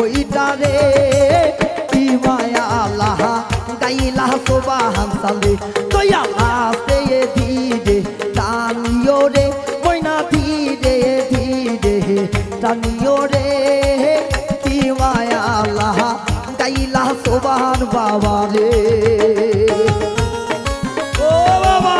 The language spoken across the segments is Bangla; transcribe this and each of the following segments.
ওইটারে কি মায়া আল্লাহ গাইলা সুবহান সাল্লি দয়া আসে ধীরে টানিও রে ময়না ধীরে ধীরে টানিও রে কি মায়া আল্লাহ গাইলা সুবহান বাবা রে ও বাবা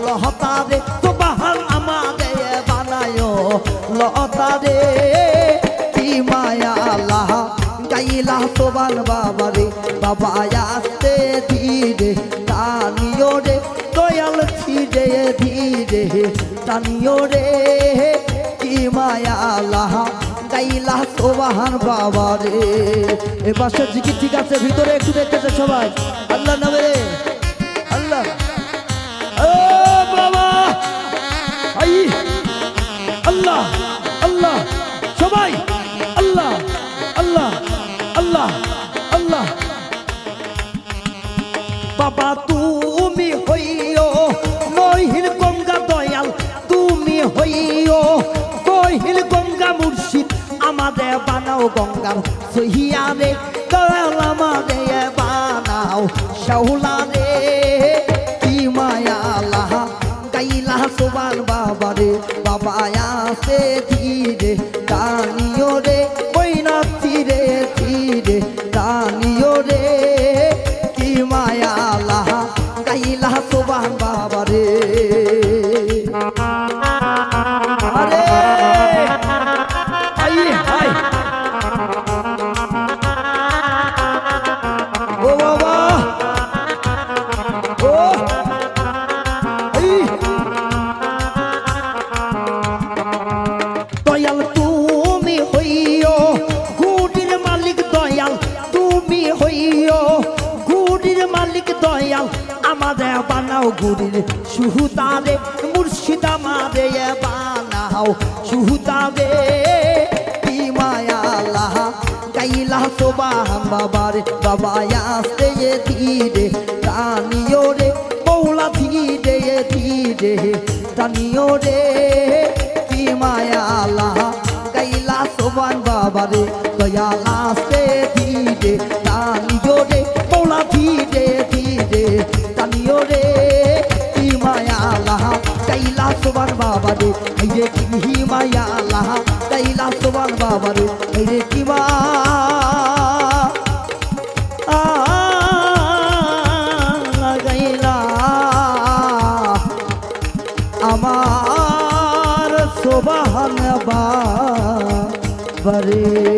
লহতারে সুবহান আমাদের বানায়ো লহতারে কি মায়া আল্লাহ গাইলা সুবহান বাবা রে বাবা আসতে ধীরে টানিও রে দয়াল ধীরে ধীরে টানিও রে কি মায়া আল্লাহ গাইলা সুবহান বাবা রে এ পাশে জিকির ঠিক আছে ভিতরে একটু দেখতেছে সবাই আল্লাহ নামে আল্লাহ আল্লাহ আল্লাহ সবাই আল্লাহ আল্লাহ আল্লাহ আল্লাহ বাবা তুমি হইও নহিল গঙ্গা দয়াল তুমি হইও নহিল গঙ্গা মুর্শিদ আমাদের বানাও গঙ্গার সহিয়ারে দয়াল আমাদের বানাও শাহুলা রে কি মায়া আল্লাহ গাইলা সুবহান বাবা রে বাবা আসে ধীরে টানিও রে ময়না ধীরে ধীরে টানিও রে কি মায়া আল্লাহ গাইলা সুবহান বাবা রে আরে আই হাই ও বাবা ও দয়াল তুমি হইও গুডির মালিক দয়াল তুমি হইও গুডির মালিক দয়াল আমাদের বানাও গুডির সুহুতারে মুর্শিদ আমাদের বানাও সুহুতারে কি মায়া আল্লাহ গাইলা সুবহান বাবা রে বাবা আসতে ধীরে টানিও রে মৌলা ধীরে ধীরে টানিও রে কি মায়া আল্লাহ গাইলা সুবহান বাবা রে দয়াল আসতে ধীরে টানিও রে মৌলা ধীরে ধীরে টানিও রে কি মায়া আল্লাহ গাইলা সুবহান বাবা রে এই রে কি মায়া আল্লাহ গাইলা সুবহান বাবা রে এই রে কি মা গাইলা আমার সুবহান বাবা রে